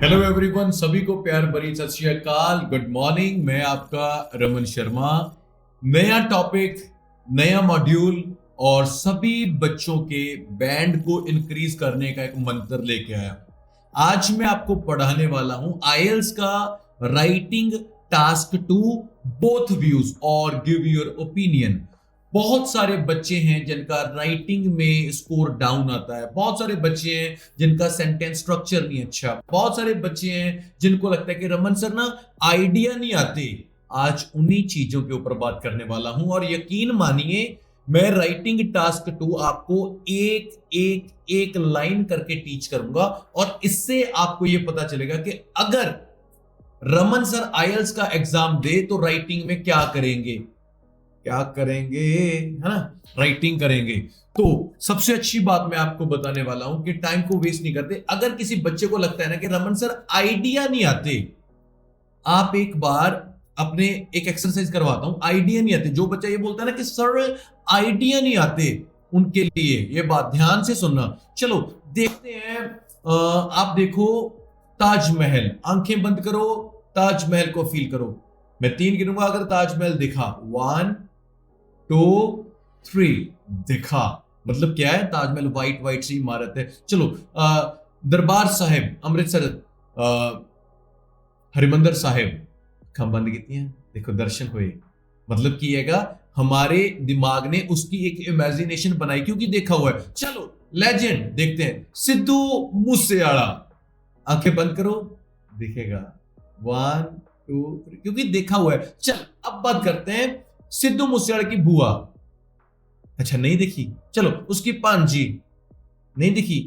Hello everyone, सभी को प्यार भरी सत श्री अकाल, गुड मॉर्निंग। मैं आपका रमन शर्मा। नया टॉपिक, नया मॉड्यूल और सभी बच्चों के बैंड को इंक्रीज करने का एक मंत्र लेके आया। आज मैं आपको पढ़ाने वाला हूं आईएलटीएस का writing task two, both views और गिव योर ओपिनियन। बहुत सारे बच्चे हैं जिनका राइटिंग में स्कोर डाउन आता है, बहुत सारे बच्चे हैं जिनका सेंटेंस स्ट्रक्चर नहीं अच्छा, बहुत सारे बच्चे हैं जिनको लगता है कि रमन सर ना आइडिया नहीं आते। आज उन्हीं चीजों के ऊपर बात करने वाला हूं और यकीन मानिए मैं राइटिंग टास्क टू आपको एक एक एक लाइन करके टीच करूंगा और इससे आपको यह पता चलेगा कि अगर रमन सर आईएलटीएस का एग्जाम दे तो राइटिंग में क्या करेंगे, क्या करेंगे, है ना, राइटिंग करेंगे। तो सबसे अच्छी बात मैं आपको बताने वाला हूं कि टाइम को वेस्ट नहीं करते। अगर किसी बच्चे को लगता है ना कि रमन सर आइडिया नहीं आते, आप एक बार अपने एक एक्सरसाइज करवाता हूं। आइडिया नहीं आते, जो बच्चा ये बोलता है ना कि सर आइडिया नहीं आते, उनके लिए ये बात ध्यान से सुनना। चलो देखते हैं। आप देखो ताजमहल, आंखें बंद करो, ताजमहल को फील करो। मैं 3 गिनूंगा, अगर ताजमहल दिखा 1 2 3 दिखा, मतलब क्या है, ताजमहल व्हाइट व्हाइट सी इमारत है। चलो दरबार साहिब अमृतसर, हरिमंदर साहिब, खम बंद की हैं, देखो दर्शन हुए, मतलब किएगा हमारे दिमाग ने उसकी एक इमेजिनेशन बनाई क्योंकि देखा हुआ है। चलो लेजेंड देखते हैं, सिद्धू मूसेवाला, आंखें बंद करो, दिखेगा 1 2 3 क्योंकि देखा हुआ है। चल अब बात करते हैं सिद्धू मूसेवाला की बुआ। अच्छा नहीं दिखी, चलो उसकी पांजी नहीं दिखी।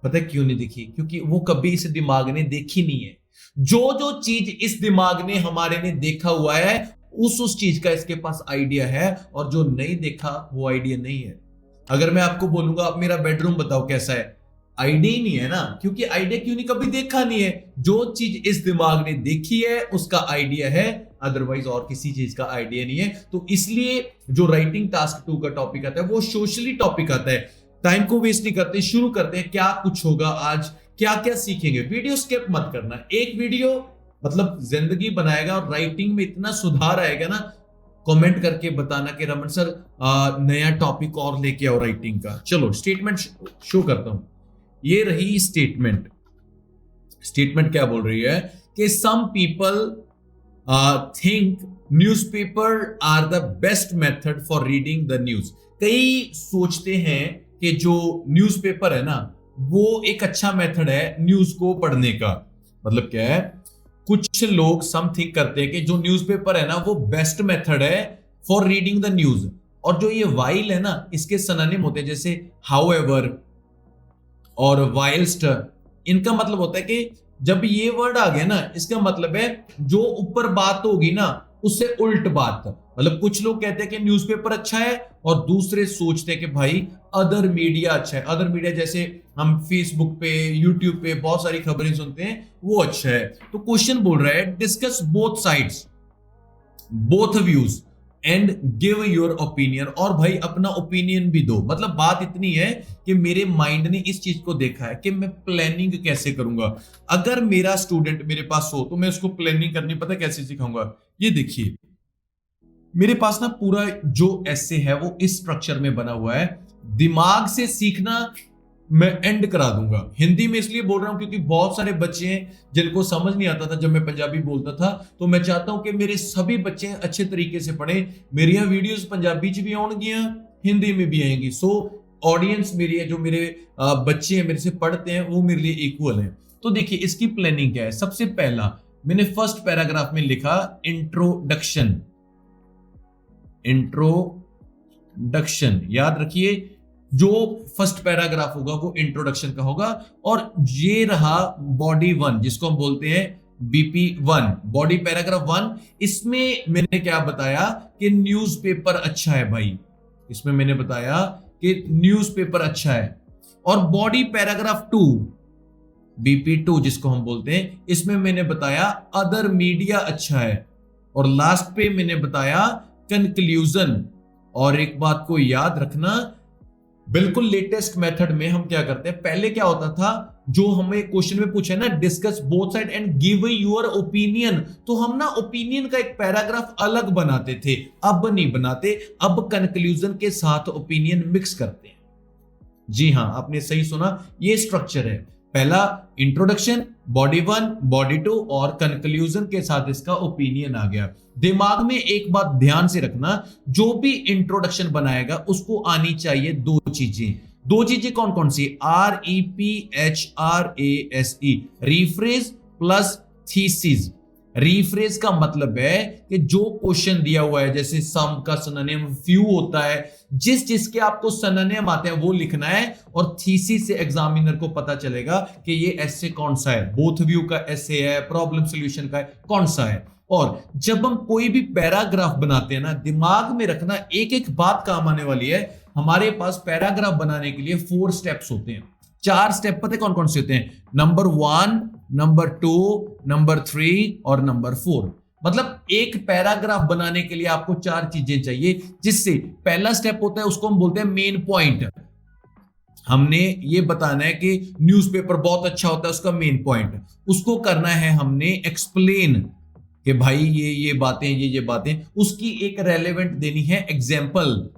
पता है क्यों नहीं दिखी? क्योंकि वो कभी इस दिमाग ने देखी नहीं है। जो जो चीज इस दिमाग ने हमारे ने देखा हुआ है उस चीज का इसके पास आइडिया है, और जो नहीं देखा वो आइडिया नहीं है। अगर मैं आपको बोलूंगा आप मेरा बेडरूम बताओ कैसा है, आइडिया ही नहीं है ना, क्योंकि आइडिया क्यों नहीं, कभी देखा नहीं है। जो चीज इस दिमाग ने देखी है उसका आइडिया है, अदरवाइज और किसी चीज का आइडिया नहीं है। तो इसलिए जो राइटिंग टास्क 2 का टॉपिक आता है वो सोशली टॉपिक आता है। टाइम को वेस्ट नहीं करते, शुरू करते हैं। क्या कुछ होगा आज, क्या क्या सीखेंगे, वीडियो स्किप मत करना। एक वीडियो मतलब जिंदगी बनाएगा और राइटिंग में इतना सुधार आएगा ना। कमेंट करके बताना कि रमन सर नया टॉपिक और लेके आओ राइटिंग का। चलो स्टेटमेंट शो करता हूं। ये रही स्टेटमेंट। स्टेटमेंट क्या बोल रही है कि some people think newspaper are the best method for reading the news. कई सोचते हैं कि जो न्यूज़पेपर है ना वो एक अच्छा मेथड है न्यूज को पढ़ने का। मतलब क्या है, कुछ लोग सम थिंक करते हैं कि जो न्यूज़पेपर है ना वो बेस्ट मेथड है फॉर रीडिंग द न्यूज। और जो ये वाइल है ना इसके सिनोनिम होते हैं, जैसे हाउएवर और वाइल्स्ट। इनका मतलब होता है कि जब ये वर्ड आ गया ना इसका मतलब है जो ऊपर बात होगी ना उससे उल्ट बात। मतलब कुछ लोग कहते हैं कि न्यूज़पेपर अच्छा है और दूसरे सोचते हैं कि भाई अदर मीडिया अच्छा है। अदर मीडिया जैसे हम फेसबुक पे, यूट्यूब पे बहुत सारी खबरें सुनते हैं, वो अच्छा है। तो क्वेश्चन बोल रहा है discuss both sides, both views and give your opinion. और भाई अपना ओपिनियन भी दो। मतलब बात इतनी है कि मेरे माइंड ने इस चीज को देखा है कि मैं प्लानिंग कैसे करूंगा। अगर मेरा स्टूडेंट मेरे पास हो तो मैं उसको प्लानिंग करनी पता कैसे सिखाऊंगा। ये देखिए मेरे पास ना पूरा जो ऐसे है वो इस स्ट्रक्चर में बना हुआ है। दिमाग से सीखना मैं एंड करा दूंगा। हिंदी में इसलिए बोल रहा हूं क्योंकि बहुत सारे बच्चे हैं जिनको समझ नहीं आता था जब मैं पंजाबी बोलता था। तो मैं चाहता हूं कि मेरे सभी बच्चे अच्छे तरीके से पढ़ें। मेरी वीडियोस पंजाबी च भी आउणगियां, हिंदी में भी आएंगी। सो ऑडियंस मेरी है, जो मेरे बच्चे हैं मेरे से पढ़ते हैं, वो मेरे लिए इक्वल है। तो देखिए इसकी प्लानिंग क्या है। सबसे पहला मैंने फर्स्ट पैराग्राफ में लिखा इंट्रोडक्शन। इंट्रोडक्शन याद रखिए, जो फर्स्ट पैराग्राफ होगा वो इंट्रोडक्शन का होगा। और ये रहा बॉडी 1 जिसको हम बोलते हैं बीपी 1, बॉडी पैराग्राफ 1। इसमें मैंने क्या बताया कि न्यूज़पेपर अच्छा है भाई। इसमें मैंने बताया कि न्यूज़पेपर अच्छा है। और बॉडी पैराग्राफ 2 बीपी 2 जिसको हम बोलते हैं, इसमें मैंने बताया अदर मीडिया अच्छा है। और लास्ट पे मैंने बताया कंक्लूजन। और एक बात को याद रखना, बिल्कुल लेटेस्ट मेथड में हम क्या करते हैं, पहले क्या होता था, जो हमें क्वेश्चन में पूछा है ना, discuss both side and give your opinion, तो हम ना ओपिनियन का एक पैराग्राफ अलग बनाते थे, अब नहीं बनाते, अब कंक्लूजन के साथ ओपिनियन मिक्स करते हैं। जी हां, आपने सही सुना, ये स्ट्रक्चर है, पहला इंट्रोडक्शन, बॉडी 1, बॉडी 2 और कंक्लूजन के साथ इसका ओपिनियन आ गया। दिमाग में एक बात ध्यान से रखना, जो भी इंट्रोडक्शन बनाएगा उसको आनी चाहिए दो चीजें कौन कौन सी, REPHRASE, rephrase plus thesis. Rephrase का मतलब है कि जो क्वेश्चन दिया हुआ है, जैसे सम का सिनोनिम फ्यू होता है, जिसके आपको सिनोनिम आते हैं वो लिखना है, और थीसिस से एग्जामिनर को पता चलेगा कि ये एसे कौन सा है, बोथ व्यू का एसे है, प्रॉब्लम सॉल्यूशन का है, कौन सा है। और जब हम कोई भी पैराग्राफ बनाते हैं ना, दिमाग में रखना एक एक बात काम आने वाली है। हमारे पास पैराग्राफ बनाने के लिए 4 स्टेप्स होते हैं, 4 स्टेप पता है कौन कौन से होते हैं, नंबर 1, नंबर 2, नंबर 3 और नंबर 4। मतलब एक पैराग्राफ बनाने के लिए आपको 4 चीजें चाहिए, जिससे पहला स्टेप होता है उसको हम बोलते हैं मेन पॉइंट। हमने ये बताना है कि न्यूज़पेपर बहुत अच्छा होता है, उसका मेन पॉइंट उसको करना है हमने एक्सप्लेन, कि भाई ये बातें, ये बातें, उसकी एक रेलेवेंट देनी है एग्जाम्पल,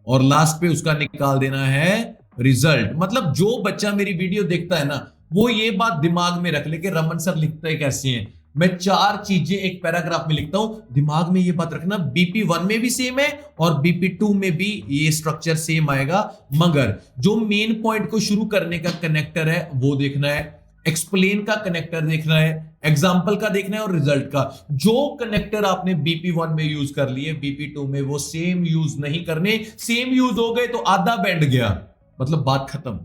और लास्ट पे उसका निकाल देना है रिजल्ट। मतलब जो बच्चा मेरी वीडियो देखता है ना, वो ये बात दिमाग में रख ले कि रमन सर लिखते हैं कैसे हैं, मैं 4 चीजें एक पैराग्राफ में लिखता हूं। दिमाग में ये बात रखना, BP1 में भी सेम है और BP2 में भी ये स्ट्रक्चर सेम आएगा, मगर जो मेन पॉइंट को शुरू करने का कनेक्टर है वो देखना है, एक्सप्लेन का कनेक्टर देखना है, एग्जाम्पल का देखना है और रिजल्ट का। जो कनेक्टर आपने BP1 में यूज कर लिए, BP2 में वो सेम यूज नहीं करने, सेम यूज हो गए तो आधा बैंड गया, मतलब बात खत्म।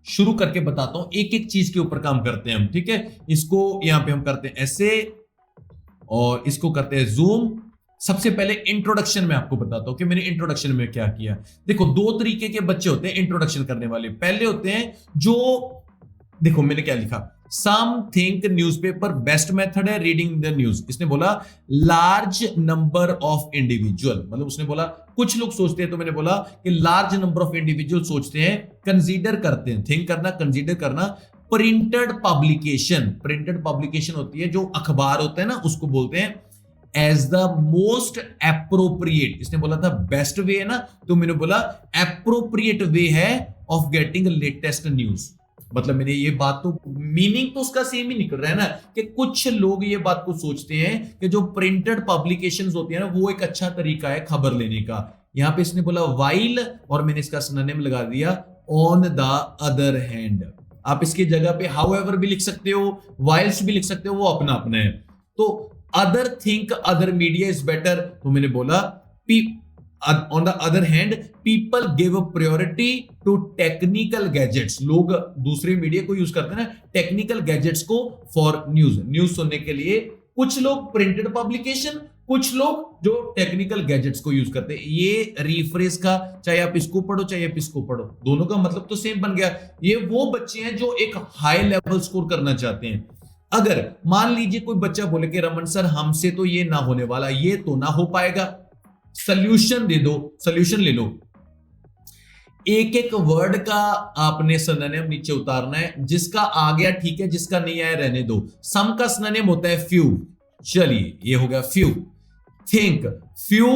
शुरू करके बताता हूं, एक एक चीज के ऊपर काम करते हैं हम, ठीक है। इसको यहां पे हम करते हैं ऐसे और इसको करते हैं जूम। सबसे पहले इंट्रोडक्शन में आपको बताता हूं कि मैंने इंट्रोडक्शन में क्या किया। देखो 2 तरीके के बच्चे होते हैं इंट्रोडक्शन करने वाले। पहले होते हैं जो, देखो मैंने क्या लिखा, सम थिंक न्यूज़पेपर बेस्ट मेथड है रीडिंग द न्यूज। इसने बोला लार्ज नंबर ऑफ इंडिविजुअल, मतलब उसने बोला कुछ लोग सोचते हैं, तो मैंने बोला कि लार्ज नंबर ऑफ इंडिविजुअल सोचते हैं, कंसीडर करते हैं, थिंक करना, कंसीडर करना। प्रिंटेड पब्लिकेशन होती है, जो अखबार होता है ना, उसको बोलते हैं एज द मोस्ट एप्रोप्रिएट। इसने बोला था बेस्ट वे है ना, तो मैंने बोला एप्रोप्रिएट वे है ऑफ गेटिंग लेटेस्ट न्यूज। मतलब मैंने ये बात, तो मीनिंग तो उसका सेम ही निकल रहा है ना, कि कुछ लोग ये बात को सोचते हैं कि जो प्रिंटेड पब्लिकेशंस होती है ना, वो एक अच्छा तरीका है खबर लेने का। यहां पे इसने बोला वाइल, और मैंने इसका सिनोनिम लगा दिया ऑन द अदर हैंड। आप इसकी जगह पे हाउएवर भी लिख सकते हो, वाइल्स भी लिख सकते हो, वो अपना अपना है। तो other think other media is better, तो मैंने बोला on the other hand people give priority to technical gadgets। लोग दूसरे मीडिया को यूज करते हैं ना, टेक्निकल गैजेट्स को फॉर न्यूज सुनने के लिए। कुछ लोग प्रिंटेड पब्लिकेशन, कुछ लोग जो टेक्निकल गैजेट्स को यूज करते हैं। ये रिफ्रेश का, चाहे आप इसको पढ़ो चाहे आप इसको पढ़ो, दोनों का मतलब तो सेम बन गया। ये वो बच्चे हैं जो एक हाई लेवल स्कोर करना चाहते हैं। अगर मान लीजिए कोई बच्चा बोले कि रमन सर हमसे तो ये ना होने वाला, ये तो ना हो पाएगा, सॉल्यूशन दे दो, सॉल्यूशन ले लो। एक एक वर्ड का आपने सिनोनिम नीचे उतारना है, जिसका आ गया ठीक है, जिसका नहीं आया रहने दो। सम का सिनोनिम होता है फ्यू, चलिए ये हो गया फ्यू। थिंक, फ्यू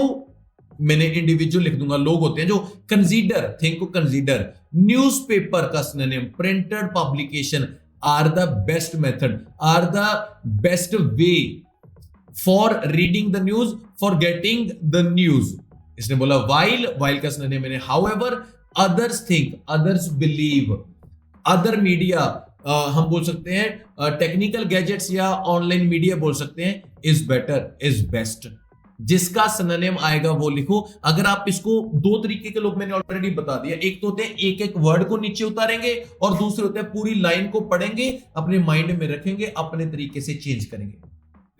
मैंने इंडिविजुअल लिख दूंगा, लोग होते हैं जो कंसीडर, थिंक को कंसीडर। न्यूज़पेपर का synonym printed publication are the best method, are the best way for reading the news, for getting the news. इसने बोला वाइल, वाइल का सिनोनिम मैंने however. Others think, others believe. Other media हम बोल सकते हैं, technical gadgets या online media बोल सकते हैं, इज बेटर, इज बेस्ट। जिसका सिनोनिम आएगा वो लिखो। अगर आप इसको, 2 तरीके के लोग मैंने ऑलरेडी बता दिया, एक तो होते हैं एक एक वर्ड को नीचे उतारेंगे, और दूसरे होते हैं पूरी लाइन को पढ़ेंगे, अपने माइंड में रखेंगे, अपने तरीके से चेंज करेंगे।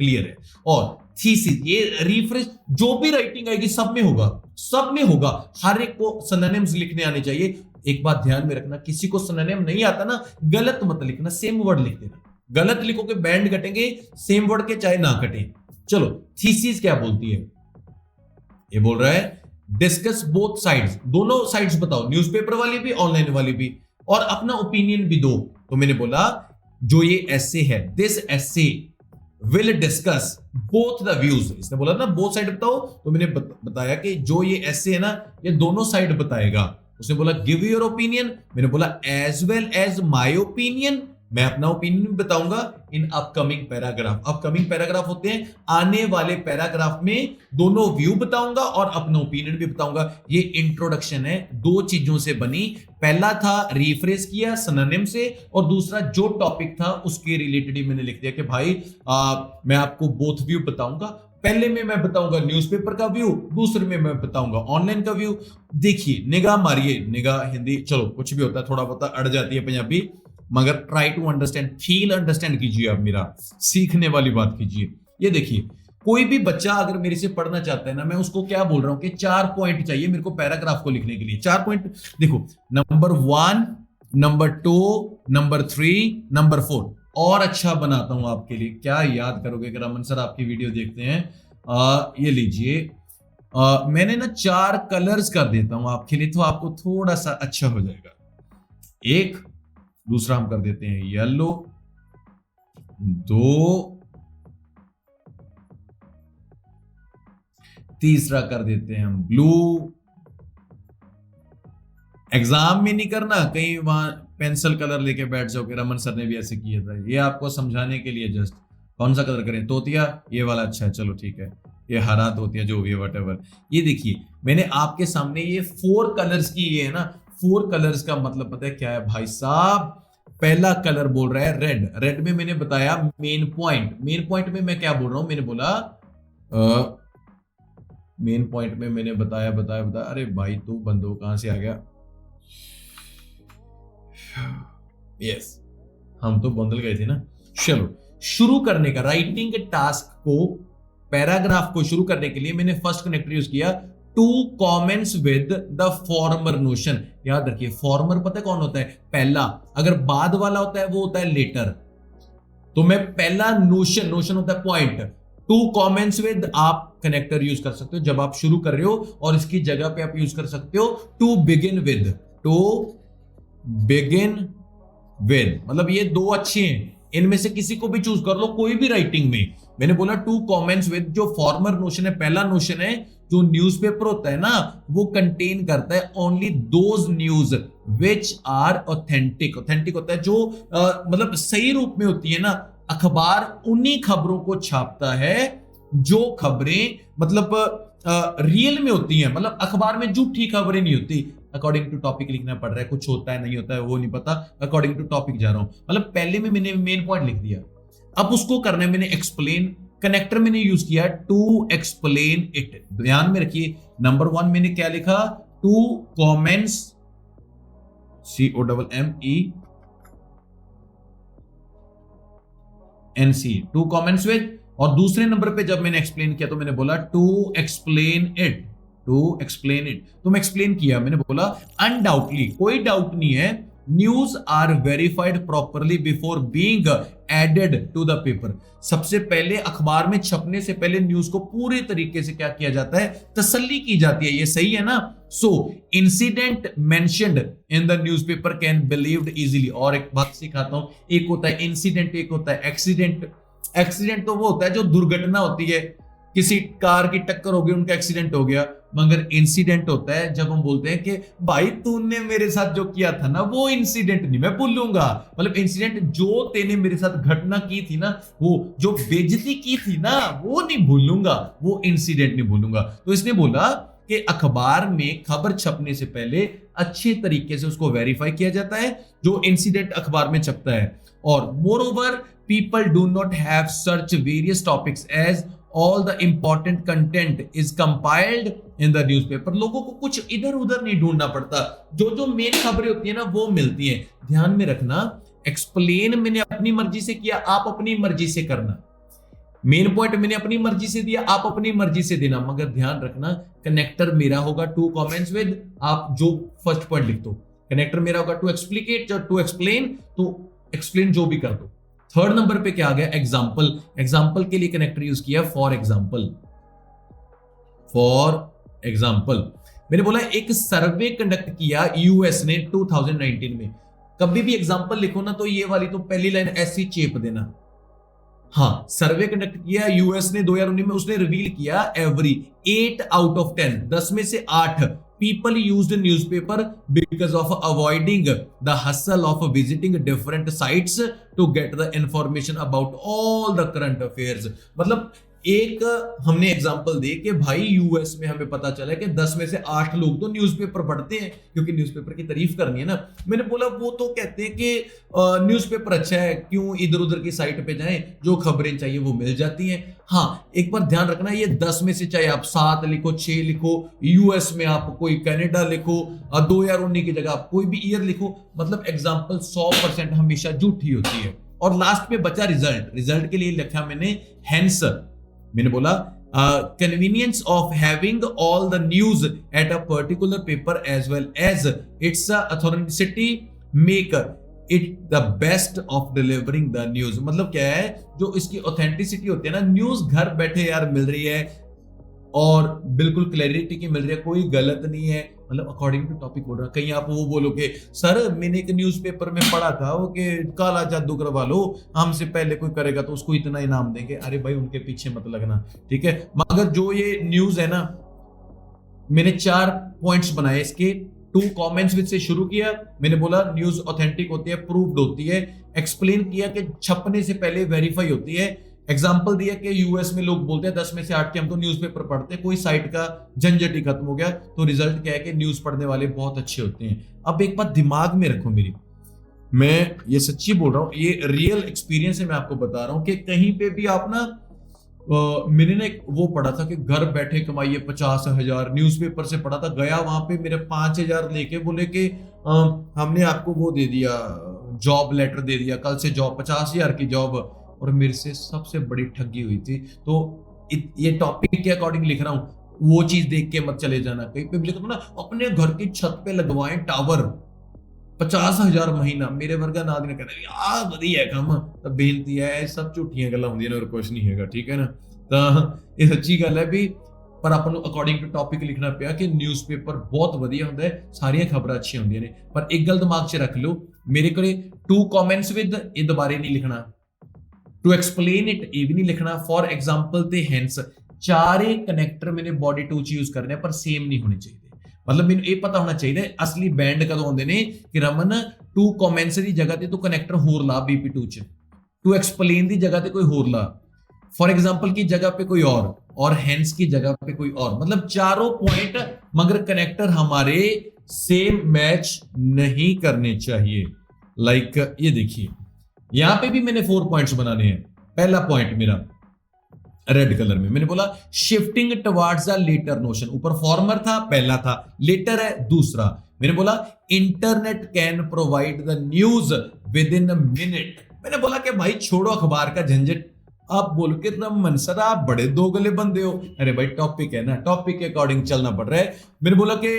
क्लियर है। और थीसिस, ये रिफ्रेश, जो भी राइटिंग आएगी सब में होगा, सब में होगा। हर एक को सिनोनिम्स लिखने आने चाहिए। एक बात ध्यान में रखना, किसी को सिनोनिम नहीं आता ना, गलत मत लिखना, सेम वर्ड लिख देना। गलत लिखोगे बैंड कटेंगे, सेम वर्ड के चाहे ना कटे। चलो थीसिस क्या बोलती है, ये बोल रहा है डिस्कस बोथ साइड्स, दोनों साइड्स बताओ, न्यूज़पेपर वाली भी ऑनलाइन वाली भी, और अपना ओपिनियन भी दो। तो मैंने बोला जो ये एसे है, this essay will discuss both the views. इसने बोला ना बोथ साइड बताओ, तो मैंने बताया कि जो ये एसे है ना ये दोनों साइड बताएगा। उसने बोला गिव योर ओपिनियन, मैंने बोला as well as my opinion, मैं अपना ओपिनियन भी बताऊंगा in upcoming paragraph. Upcoming paragraph होते हैं आने वाले पैराग्राफ में दोनों व्यू बताऊंगा और अपना ओपिनियन भी बताऊंगा। ये इंट्रोडक्शन है, दो चीजों से बनी। पहला था रिफ्रेश किया सिनोनिम से, और दूसरा जो टॉपिक था उसके रिलेटेड ही मैंने लिख दिया कि भाई मैं आपको बोथ व्यू बताऊंगा। पहले में मैं बताऊंगा न्यूज़पेपर का व्यू, दूसरे में मैं बताऊंगा ऑनलाइन का व्यू। देखिए निगाह मारिए, निगाह हिंदी चलो कुछ भी होता है, थोड़ा बहुत अड़ जाती है पंजाबी, मगर try to understand, feel understand कीजिए, आप मेरा सीखने वाली बात कीजिए। ये देखिए कोई भी बच्चा अगर मेरे से पढ़ना चाहता है ना, मैं उसको क्या बोल रहा हूं कि 4 पॉइंट चाहिए मेरे को पैराग्राफ को लिखने के लिए। 4 पॉइंट देखो, नंबर 1, नंबर 2, नंबर 3, नंबर 4। और अच्छा बनाता हूं आपके लिए, क्या याद करोगे अगर रमन सर आपकी वीडियो देखते हैं। ये लीजिए, मैंने ना 4 कलर्स कर देता हूं आपके लिए, तो आपको थोड़ा सा अच्छा हो जाएगा। एक, दूसरा हम कर देते हैं येलो, 2, तीसरा कर देते हैं हम ब्लू। एग्जाम में नहीं करना, कहीं वहां पेंसिल कलर लेके बैठ जाओ कि रमन सर ने भी ऐसे किया था। ये आपको समझाने के लिए जस्ट। कौन सा कलर करें, तोतिया, ये वाला अच्छा है, चलो ठीक है, ये हरा तोतिया जो भी है व्हाटएवर। ये देखिए मैंने आपके सामने ये 4 कलर्स की, ये है ना 4 कलर्स का मतलब पता है क्या है भाई साहब। पहला कलर बोल रहा है रेड। रेड में मैंने बताया मेन पॉइंट। मेन पॉइंट में मैं क्या बोल रहा हूं, मैंने बोला मेन पॉइंट में मैंने बताया। अरे भाई तू बंदो कहां से आ गया। यस, हम तो बंदल गए थे ना। चलो शुरू करने का, राइटिंग टास्क को, पैराग्राफ को शुरू करने के लिए मैंने फर्स्ट कनेक्टर यूज किया, to comments with the former notion. याद रखिए फॉर्मर पता है कौन होता है, पहला। अगर बाद वाला होता है वो होता है लेटर। तो मैं पहला नोशन, नोशन होता है पॉइंट। टू कमेंट्स विद आप कनेक्टर यूज कर सकते हो जब आप शुरू कर रहे हो, और इसकी जगह पे आप यूज कर सकते हो to begin with. To begin with मतलब ये दो अच्छे हैं, इनमें से किसी को भी चूज कर लो, कोई भी राइटिंग में। मैंने बोला टू कमेंट्स विद, जो फॉर्मर नोशन है, पहला नोशन है, जो न्यूज़पेपर होता है ना वो कंटेन करता है only those news which are authentic. Authentic होता है जो मतलब सही रूप में होती है ना। अखबार उन्हीं खबरों को छापता है जो खबरें मतलब रियल में होती हैं। मतलब अखबार में झूठी खबरें नहीं होती। अकॉर्डिंग टू टॉपिक लिखना पड़ रहा है, कुछ होता है नहीं होता है वो नहीं पता, अकॉर्डिंग टू टॉपिक जा रहा हूं। मतलब पहले में मैंने मेन पॉइंट लिख दिया, अब उसको करना है मैंने एक्सप्लेन। कनेक्टर मैंने यूज किया टू एक्सप्लेन इट। ध्यान में रखिए नंबर 1 मैंने क्या लिखा, to comments, COMMENTS, to comments with. और दूसरे नंबर पे जब मैंने एक्सप्लेन किया तो मैंने बोला to explain it. To explain it, तो मैं एक्सप्लेन किया, मैंने बोला अनडाउटली, कोई डाउट नहीं है, news are verified properly before being added to the paper. सबसे पहले अखबार में छपने से पहले न्यूज को पूरे तरीके से क्या किया जाता है, तसल्ली की जाती है, ये सही है ना। So incident mentioned in the newspaper can believed easily. और एक बात सिखाता हूं, एक होता है इंसिडेंट, एक होता है एक्सीडेंट। एक्सीडेंट तो वो होता है जो दुर्घटना होती है, किसी कार की टक्कर हो गई, उनका एक्सीडेंट हो गया। मगर इंसिडेंट होता है जब हम बोलते हैं कि भाई तूने मेरे साथ जो किया था ना वो इंसिडेंट नहीं मैं भूलूंगा। मतलब इंसिडेंट जो तेने मेरे साथ घटना की थी ना, वो जो बेइज्जती की थी ना वो नहीं भूलूंगा, वो इंसिडेंट नहीं भूलूंगा। तो इसने बोला कि अखबार में खबर छपने से पहले अच्छे तरीके से उसको वेरीफाई किया जाता है जो इंसिडेंट अखबार में छपता है। और moreover people do not have search various topics as all the important content is compiled in the newspaper। लोगों को कुछ इधर उधर नहीं ढूंढना पड़ता, जो जो मेन खबरें होती है ना वो मिलती हैं। ध्यान में रखना, एक्सप्लेन मैंने अपनी मर्जी से किया, आप अपनी मर्जी से करना। मेन पॉइंट मैंने अपनी मर्जी से दिया, आप अपनी मर्जी से देना। मगर ध्यान रखना कनेक्टर मेरा होगा टू कमेंट्स विद, आप जो फर्स्ट पॉइंट लिख दो। कनेक्टर मेरा होगा टू एक्सप्लिकेट, टू एक्सप्लेन, तो एक्सप्लेन जो भी कर दो। थर्ड नंबर पे क्या आ गया, एग्जाम्पल। एग्जाम्पल के लिए कनेक्टर यूज किया फॉर एग्जाम्पल। फॉर एग्जाम्पल मैंने बोला एक सर्वे कंडक्ट किया यूएस ने 2019 में। कभी भी एग्जांपल लिखो ना तो ये वाली तो पहली लाइन ऐसी चेप देना। हाँ, सर्वे कंडक्ट किया यूएस ने 2019 में, उसने रिवील किया एवरी 8 आउट ऑफ 10, 10 में से 8 people used newspaper because of avoiding the hustle of visiting different sites to get the information about all the current affairs। मतलब एक हमने एग्जांपल दी कि भाई यूएस में हमें पता चला कि 10 में से 8 लोग तो न्यूज़पेपर पढ़ते हैं, क्योंकि न्यूज़पेपर की तारीफ करनी है ना। मैंने बोला वो तो कहते हैं कि न्यूज़पेपर अच्छा है, क्यों इधर उधर की साइट पे जाएं, जो खबरें चाहिए वो मिल जाती हैं। हाँ, एक बार ध्यान रखना, ये 10 में से चाहे आप 7 लिखो, 6 लिखो, यूएस में आप कोई कनाडा लिखो, 2019 की जगह आप कोई भी ईयर लिखो, मतलब एग्जाम्पल 100% हमेशा झूठी होती है। और लास्ट में बचा रिजल्ट। रिजल्ट के लिए लिखा मैंने हेंस। मैंने बोला convenience of having all the news at a particular paper as well as its authenticity make it the best of delivering the news। मतलब क्या है, जो इसकी ऑथेंटिसिटी होती है ना, न्यूज घर बैठे यार मिल रही है और बिल्कुल क्लैरिटी की मिल रही है, कोई गलत नहीं है, मतलब अकॉर्डिंग टू टॉपिक बोल रहा। कहीं आप वो बोलोगे सर मैंने एक न्यूज़पेपर में पढ़ा था वो कि काला जादू करवा लो, हमसे पहले कोई करेगा तो उसको इतना इनाम देंगे। अरे भाई उनके पीछे मत लगना, ठीक है। मगर जो ये न्यूज है ना, मैंने 4 पॉइंट्स बनाए इसके। 2 कमेंट्स विद से शुरू किया। मैंने बोला न्यूज ऑथेंटिक होती है, प्रूव्ड होती है। एक्सप्लेन किया कि छपने से पहले वेरीफाई होती है। एग्जाम्पल दिया कि यूएस में लोग बोलते हैं 10 में से 8 के हम तो न्यूज़पेपर पढ़ते हैं, कोई साइट का झंझट ही खत्म हो गया। तो रिजल्ट क्या है कि न्यूज पढ़ने वाले बहुत अच्छे होते हैं। अब एक बात दिमाग में रखो मेरी, मैं ये सच्ची बोल रहा हूं, ये रियल एक्सपीरियंस है, मैं आपको बता रहा हूं कि कहीं पे भी आप ना मैंने ना एक वो पढ़ा था कि घर बैठे कमाइए 50,000, न्यूज़पेपर से पढ़ा था। गया वहां पे मेरे 5,000 लेके बोले कि हमने आपको वो दे दिया, जॉब लेटर दे दिया, कल से जॉब, 50,000 की जॉब। और मेरे से सबसे बड़ी ठगी हुई थी। तो ये टॉपिक के अकॉर्डिंग लिख रहा हूं, वो चीज देख के मत चले जाना। कहीं पे भी लिखा ना अपने घर की छत पे लगवाएं टावर, 50,000 महीना। मेरे वर्गा ना दिन कहना यार वधिया काम, तो बेनती है सब झूठियां गल्लां होंदियां ने और कुछ नहीं हैगा, ठीक है ना। तो ये सच्ची गल है भी, पर अपन अकॉर्डिंग टू टॉपिक लिखना पिया कि न्यूज़पेपर बहुत वधिया होंदा है, सारियां खबरां अच्छियां होंदियां ने। पर एक गल दिमाग 'ਚ रख लो, मेरे कोले 2 कमेंट्स विद ये दोबारे नहीं लिखना, टू एक्सप्लेन इट ये भी नहीं लिखना, फॉर एग्जाम्पल ते हेंस। 4 कनेक्टर मैंने बॉडी 2 च यूज करने पर सेम नहीं होने चाहिए। मतलब मैंने ये पता होना चाहिए असली बैंड कदों होंदे ने कि रमन 2 कमेंट्स दी जगह ते तू कनेक्टर होर ला BP2 च, टू एक्सप्लेन दी जगह ते कोई होर ला, फॉर एग्जाम्पल की जगह पे कोई और हेंस की जगह पे कोई और। मतलब चारों पॉइंट मगर कनेक्टर हमारे सेम मैच नहीं करने चाहिए। लाइक ये देखिए, यहां पे भी मैंने 4 पॉइंट्स बनाने हैं। पहला पॉइंट मेरा रेड कलर में, मैंने बोला shifting towards the latter notion. ऊपर फॉर्मर था, पहला था, लेटर है दूसरा। मैंने बोला internet can provide the news within a minute. मैंने बोला कि भाई छोड़ो अखबार का झंझट, आप बोल के रमन सर आप बड़े दोगले बंदे हो। अरे भाई टॉपिक है ना, टॉपिक के अकॉर्डिंग चलना पड़ रहा है। मैंने बोला कि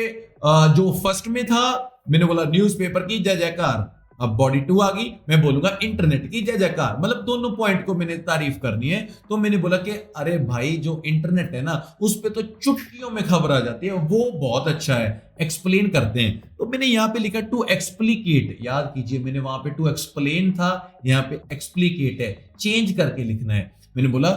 जो फर्स्ट में था, मैंने बोला न्यूज़पेपर की जय जयकार, अब बॉडी 2 आ गई, मैं बोलूंगा इंटरनेट की जय जयकार। मतलब दोनों पॉइंट को मैंने तारीफ करनी है। तो मैंने बोला कि अरे भाई जो इंटरनेट है ना, उस पे तो चुटकियों में खबर आ जाती है, वो बहुत अच्छा है, एक्सप्लेन करते हैं। तो मैंने यहाँ पे लिखा टू एक्सप्लिकेट, याद कीजिए मैंने वहां पे टू एक्सप्लेन था, यहाँ पे एक्सप्लिकेट है, चेंज करके लिखना है। मैंने बोला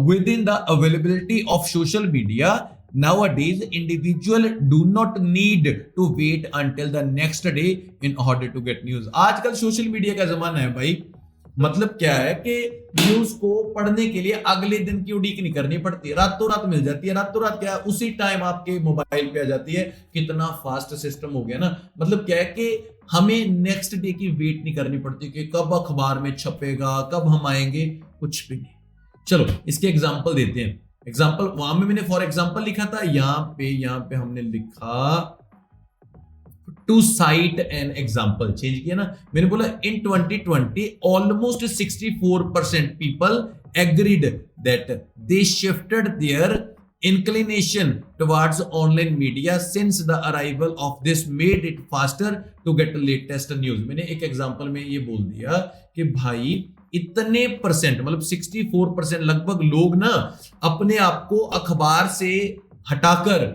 with in the availability of social media nowadays individual do not need to wait until the next day in order to get news। आजकल सोशल मीडिया का जमाना है भाई। मतलब क्या है कि न्यूज को पढ़ने के लिए अगले दिन की उड़ीक नहीं करनी पड़ती, रातों रात मिल जाती है। रातों रात क्या, उसी टाइम आपके मोबाइल पे आ जाती है। कितना फास्ट सिस्टम हो गया ना। मतलब क्या है कि हमें नेक्स्ट डे की वेट नहीं करनी पड़ती कि कब अखबार में छपेगा, कब हम आएंगे, कुछ भी नहीं। चलो इसके एग्जाम्पल देते हैं। एग्जाम्पल वहां में मैंने फॉर एग्जाम्पल लिखा था, यहां पे हमने लिखा to cite an example, change किया ना। मैंने बोला in 2020 almost 64% people agreed that they shifted their inclination towards online media since the arrival of this made it faster to get latest news। मैंने एक एग्जांपल में ये बोल दिया कि भाई इतने परसेंट, मतलब 64% लगभग लोग ना अपने आप को अखबार से हटाकर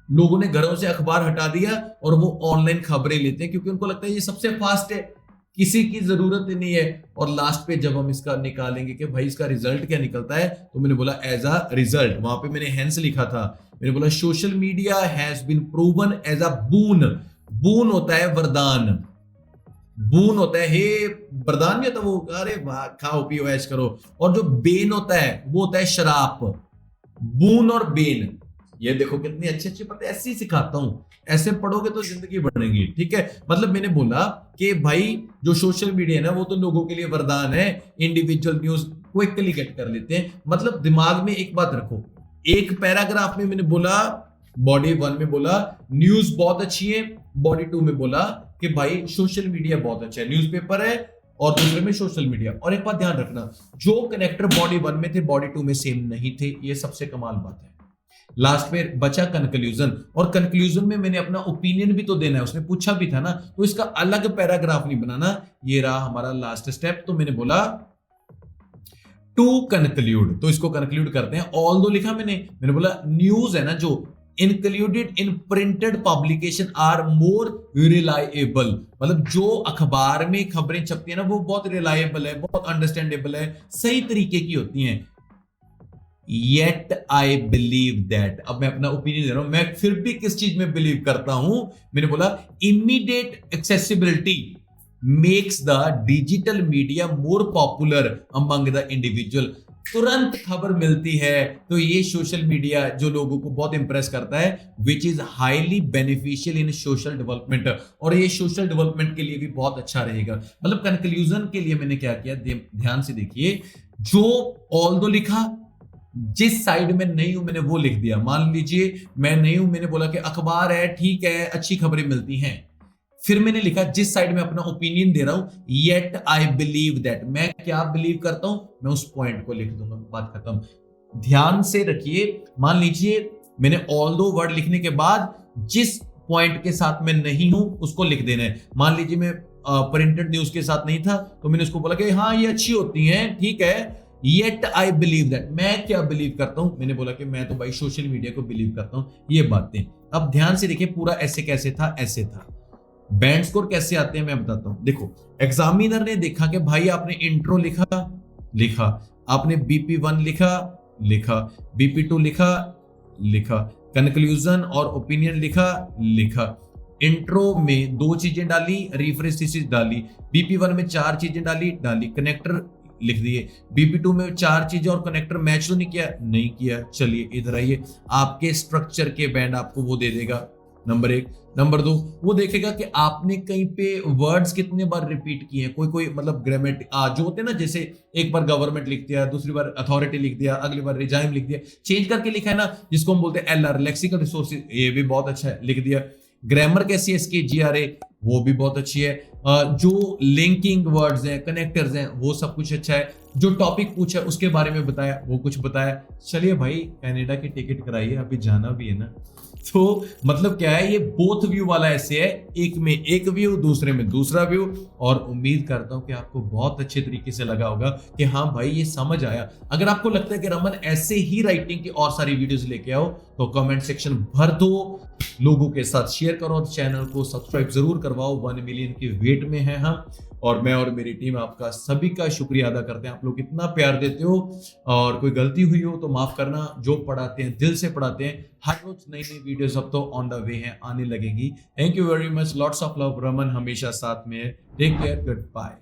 लोगों ने घरों से अखबार हटा दिया और वो ऑनलाइन खबरें लेते हैं क्योंकि उनको लगता है ये सबसे फास्ट है, किसी की जरूरत ही नहीं है। और लास्ट पे जब हम इसका निकालेंगे कि भाई इसका रिजल्ट क्या निकलता है, तो मैंने बोला एज अ रिजल्ट, वहां पे मैंने हेंस लिखा था, मैंने बोला social media has been proven as a boon. Boon होता है वरदान, बून होता है हे वरदान नहीं होता वो, अरे वाह खाओ पियो ऐश करो। और जो बेन होता है वो होता है शराप। बून और बेन, ये देखो कितनी अच्छी अच्छी बातें ऐसे ही सिखाता हूं, ऐसे पढ़ोगे तो जिंदगी बढ़ेगी। ठीक है, मतलब मैंने बोला कि भाई जो सोशल मीडिया है ना वो तो लोगों के लिए वरदान है, इंडिविजुअल न्यूज क्विकली गेट कर लेते हैं। मतलब दिमाग में एक बात रखो, एक पैराग्राफ में मैंने बोला, बॉडी 1 में बोला न्यूज बहुत अच्छी है, बॉडी 2 में बोला कि भाई सोशल मीडिया बहुत अच्छा है, न्यूज़पेपर है, और दूसरे में सोशल मीडिया। और एक बात ध्यान रखना, जो कनेक्टर बॉडी 1 में थे बॉडी 2 में सेम नहीं थे, ये सबसे कमाल बात है। लास्ट में बचा कंक्लूजन, और कंक्लूजन में मैंने अपना ओपिनियन भी तो देना है, उसने पूछा भी था ना, तो इसका अलग पैराग्राफ नहीं बनाना। ये रहा हमारा लास्ट स्टेप। तो मैंने बोला टू कंक्लूड, तो इसको कंक्लूड करते हैं। ऑल्दो लिखा मैंने बोला न्यूज है ना जो included in printed publication are more reliable, मतलब जो अखबार में खबरें छपती है ना वो बहुत रिलायबल है, बहुत अंडरस्टैंडेबल है, सही तरीके की होती हैं। Yet I believe that, अब मैं अपना ओपिनियन दे रहा हूं, मैं फिर भी किस चीज में बिलीव करता हूं, मैंने बोला immediate accessibility makes the digital media more popular among the individual। तुरंत खबर मिलती है तो ये सोशल मीडिया जो लोगों को बहुत इंप्रेस करता है, which is highly beneficial in social development, और ये सोशल डेवलपमेंट के लिए भी बहुत अच्छा रहेगा। मतलब कंक्लूजन के लिए मैंने क्या किया, ध्यान से देखिए, जो ऑल्दो लिखा, जिस साइड में नहीं हूं मैंने वो लिख दिया। मान लीजिए मैं नहीं हूं, मैंने बोला कि अखबार है, ठीक है, अच्छी खबरें मिलती हैं। फिर मैंने लिखा जिस साइड में अपना ओपिनियन दे रहा हूं, येट आई बिलीव दैट, मैं क्या बिलीव करता हूं, मैं उस पॉइंट को लिख दूंगा, बात खत्म। ध्यान से रखिए, मान लीजिए मैंने ऑल दो वर्ड लिखने के बाद जिस पॉइंट के साथ मैं नहीं हूं उसको लिख देना है। मान लीजिए मैं प्रिंटेड न्यूज के साथ नहीं था तो मैंने उसको बोला कि हाँ ये अच्छी होती हैं, ठीक है, येट आई बिलीव दैट, मैं क्या बिलीव करता हूं, मैंने बोला कि मैं तो भाई सोशल मीडिया को बिलीव करता हूं। ये बातें अब ध्यान से देखिए, पूरा ऐसे कैसे था, ऐसे था। बैंड स्कोर कैसे आते हैं मैं बताता हूं। देखो, एग्जामिनर ने देखा कि भाई आपने इंट्रो लिखा, आपने BP1 लिखा, BP2 लिखा, कंक्लूजन और ओपिनियन लिखा। इंट्रो में 2 चीजें डाली, रिफरेंस थीसिस डाली, BP1 में 4 चीजें डाली, कनेक्टर लिख दिए, BP2 में 4 चीजें और कनेक्टर मैच तो नहीं किया। चलिए इधर आइए, आपके स्ट्रक्चर के बैंड आपको वो दे देगा, नंबर 1। नंबर 2, वो देखेगा कि आपने कहीं पे वर्ड्स कितने बार रिपीट किए हैं, कोई मतलब ग्रामेटिक जो होते हैं ना, जैसे एक बार गवर्नमेंट लिख दिया, दूसरी बार अथॉरिटी लिख दिया, अगली बार रिजाइम लिख दिया, चेंज करके लिखा है ना, जिसको हम बोलते हैं LR, लेक्सिकल रिसोर्सेज, ये भी बहुत अच्छा है, लिख दिया। ग्रामर कैसी है इसकी, GRA, वो भी बहुत अच्छी है। जो लिंकिंग वर्ड्स हैं, कनेक्टर्स हैं, वो सब कुछ अच्छा है। जो टॉपिक पूछा उसके बारे में बताया, वो कुछ बताया। चलिए भाई, कनाडा की टिकट कराइए, अभी जाना भी है ना। तो मतलब क्या है, ये बोथ व्यू वाला ऐसे है, एक में एक व्यू, दूसरे में दूसरा व्यू। और उम्मीद करता हूं कि आपको बहुत अच्छे तरीके से लगा होगा कि हाँ भाई ये समझ आया। अगर आपको लगता है कि रमन ऐसे ही राइटिंग की और सारी वीडियोस लेके आओ तो कमेंट सेक्शन भर दो, लोगों के साथ शेयर करो और चैनल को सब्सक्राइब जरूर करवाओ। 1 मिलियन की वेट में है हम, और मैं और मेरी टीम आपका सभी का शुक्रिया अदा करते हैं। आप लोग इतना प्यार देते हो, और कोई गलती हुई हो तो माफ करना। जो पढ़ाते हैं दिल से पढ़ाते हैं। हर रोज नई नई वीडियोस अब तो ऑन द वे हैं, आने लगेंगी। Thank you very much, lots of love. Raman हमेशा साथ में है। Take care, good bye.